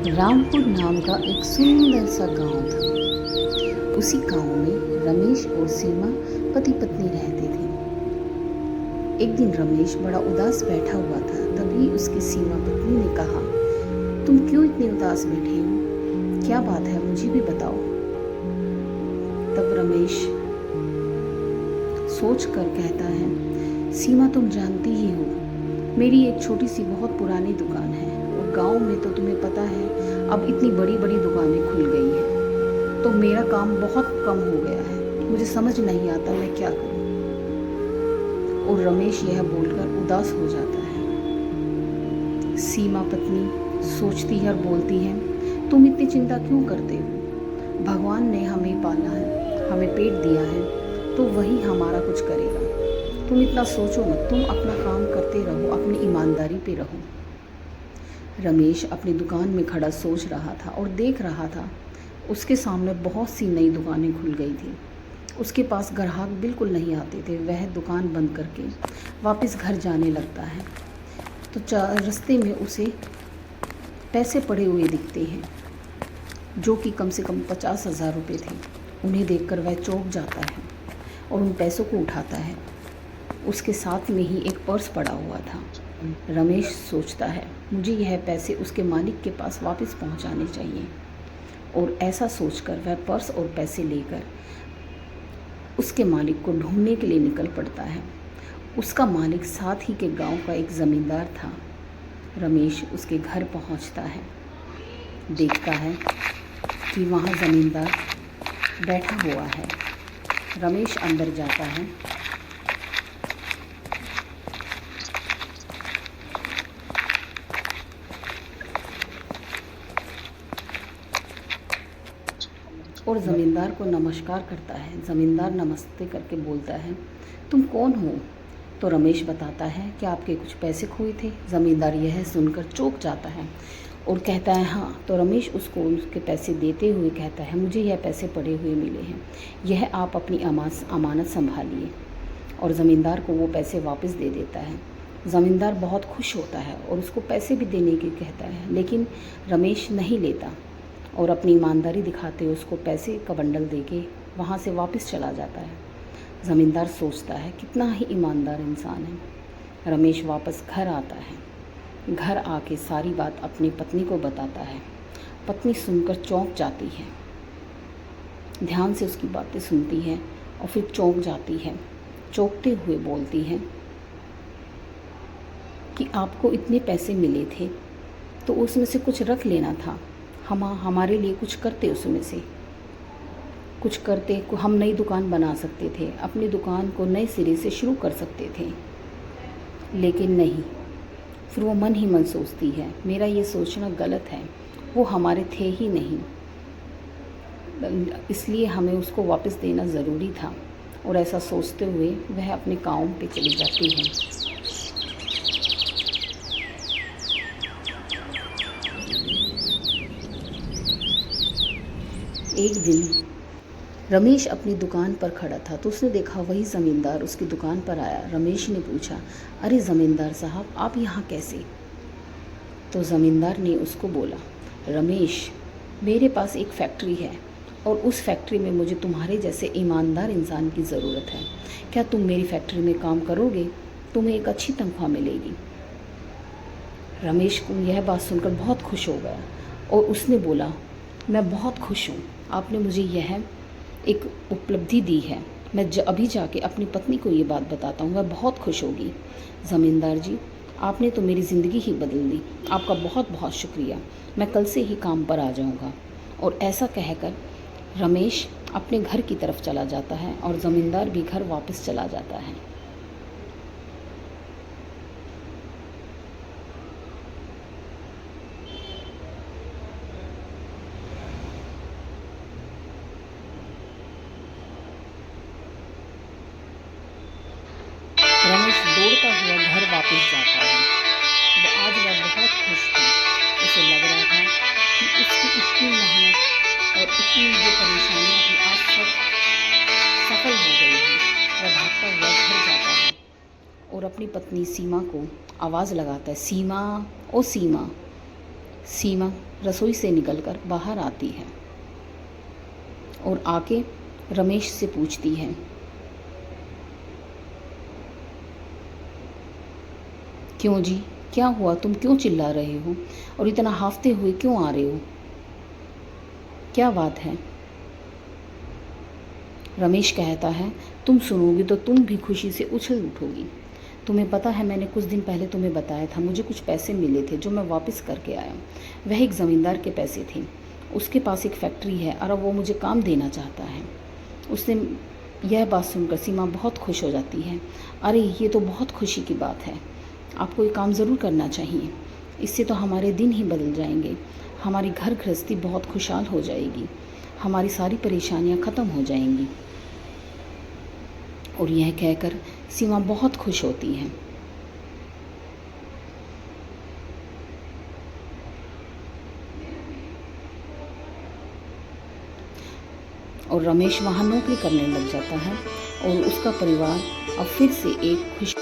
रामपुर नाम का एक सुंदर सा गांव था। उसी गांव में रमेश और सीमा पति पत्नी रहते थे। एक दिन रमेश बड़ा उदास बैठा हुआ था। तभी उसकी सीमा पत्नी ने कहा, तुम क्यों इतने उदास बैठे हो? क्या बात है, मुझे भी बताओ। तब रमेश सोच कर कहता है, सीमा तुम जानती ही हो, मेरी एक छोटी सी बहुत पुरानी दुकान है और गांव में तो तुम्हें पता है अब इतनी बड़ी बड़ी दुकानें खुल गई हैं, तो मेरा काम बहुत कम हो गया है। मुझे समझ नहीं आता मैं क्या करूं। और रमेश यह बोलकर उदास हो जाता है। सीमा पत्नी सोचती है और बोलती है, तुम इतनी चिंता क्यों करते हो? भगवान ने हमें पाला है, हमें पेट दिया है, तो वही हमारा कुछ करेगा। तुम इतना सोचो मत, तुम अपना काम करते रहो, अपनी ईमानदारी पे रहो। रमेश अपनी दुकान में खड़ा सोच रहा था और देख रहा था उसके सामने बहुत सी नई दुकानें खुल गई थी। उसके पास ग्राहक बिल्कुल नहीं आते थे। वह दुकान बंद करके वापस घर जाने लगता है तो रास्ते में उसे पैसे पड़े हुए दिखते हैं, जो कि कम से कम 50,000 रुपये थे। उन्हें देखकर वह चौंक जाता है और उन पैसों को उठाता है। उसके साथ में ही एक पर्स पड़ा हुआ था। रमेश सोचता है, मुझे यह पैसे उसके मालिक के पास वापस पहुंचाने चाहिए। और ऐसा सोचकर वह पर्स और पैसे लेकर उसके मालिक को ढूंढने के लिए निकल पड़ता है। उसका मालिक साथ ही के गांव का एक ज़मींदार था। रमेश उसके घर पहुंचता है, देखता है कि वहां ज़मींदार बैठा हुआ है। रमेश अंदर जाता है और ज़मींदार को नमस्कार करता है। ज़मींदार नमस्ते करके बोलता है, तुम कौन हो? तो रमेश बताता है कि आपके कुछ पैसे खोए थे। ज़मींदार यह सुनकर चौंक जाता है और कहता है, हाँ। तो रमेश उसको उसके पैसे देते हुए कहता है, मुझे यह पैसे पड़े हुए मिले हैं, यह आप अपनी अमानत संभालिए। और ज़मींदार को वो पैसे वापस दे देता है। ज़मींदार बहुत खुश होता है और उसको पैसे भी देने की कहता है, लेकिन रमेश नहीं लेता और अपनी ईमानदारी दिखाते हुए उसको पैसे का बंडल देके वहाँ से वापस चला जाता है। ज़मींदार सोचता है, कितना ही ईमानदार इंसान है। रमेश वापस घर आता है। घर आके सारी बात अपनी पत्नी को बताता है। पत्नी सुनकर चौंक जाती है, ध्यान से उसकी बातें सुनती है और फिर चौंक जाती है। चौंकते हुए बोलती है कि आपको इतने पैसे मिले थे तो उसमें से कुछ रख लेना था, हमारे लिए कुछ करते, उसमें से कुछ करते, हम नई दुकान बना सकते थे, अपनी दुकान को नए सिरे से शुरू कर सकते थे। लेकिन नहीं, फिर वो मन ही मन सोचती है, मेरा ये सोचना गलत है, वो हमारे थे ही नहीं, इसलिए हमें उसको वापस देना ज़रूरी था। और ऐसा सोचते हुए वह अपने काम पे चली जाती है। एक दिन रमेश अपनी दुकान पर खड़ा था तो उसने देखा वही ज़मींदार उसकी दुकान पर आया। रमेश ने पूछा, अरे ज़मींदार साहब, आप यहाँ कैसे? तो ज़मींदार ने उसको बोला, रमेश, मेरे पास एक फैक्ट्री है और उस फैक्ट्री में मुझे तुम्हारे जैसे ईमानदार इंसान की ज़रूरत है। क्या तुम मेरी फैक्ट्री में काम करोगे? तुम्हें एक अच्छी तनख्वाह मिलेगी। रमेश को यह बात सुनकर बहुत खुश हो गया और उसने बोला, मैं बहुत खुश हूँ, आपने मुझे यह एक उपलब्धि दी है। मैं अभी जाके अपनी पत्नी को ये बात बताता हूँ, वह बहुत खुश होगी। ज़मींदार जी, आपने तो मेरी ज़िंदगी ही बदल दी, आपका बहुत बहुत शुक्रिया। मैं कल से ही काम पर आ जाऊँगा। और ऐसा कहकर रमेश अपने घर की तरफ चला जाता है और ज़मींदार भी घर वापस चला जाता है। रमेश दौड़ता हुआ घर वापस जाता है। आज वह बहुत खुश थी। उसे लग रहा था कि उसकी इतनी मेहनत और इतनी जो परेशानियां थी आज सब सफल हो गई हैं। वह भागता हुआ घर जाता है और और अपनी पत्नी सीमा को आवाज़ लगाता है, सीमा, ओ सीमा। सीमा रसोई से निकलकर बाहर आती है और आके रमेश से पूछती है, क्यों जी, क्या हुआ? तुम क्यों चिल्ला रहे हो और इतना हाफते हुए क्यों आ रहे हो? क्या बात है? रमेश कहता है, तुम सुनोगी तो तुम भी खुशी से उछल उठोगी। तुम्हें पता है, मैंने कुछ दिन पहले तुम्हें बताया था, मुझे कुछ पैसे मिले थे जो मैं वापस करके आया। वह एक ज़मींदार के पैसे थे। उसके पास एक फैक्ट्री है और अब वो मुझे काम देना चाहता है। उसने यह बात सुनकर सीमा बहुत खुश हो जाती है। अरे ये तो बहुत खुशी की बात है, आपको ये काम ज़रूर करना चाहिए। इससे तो हमारे दिन ही बदल जाएंगे, हमारी घर गृहस्थी बहुत खुशहाल हो जाएगी, हमारी सारी परेशानियां ख़त्म हो जाएंगी। और यह कहकर सीमा बहुत खुश होती है। और रमेश वहाँ नौकरी करने लग जाता है और उसका परिवार अब फिर से एक खुश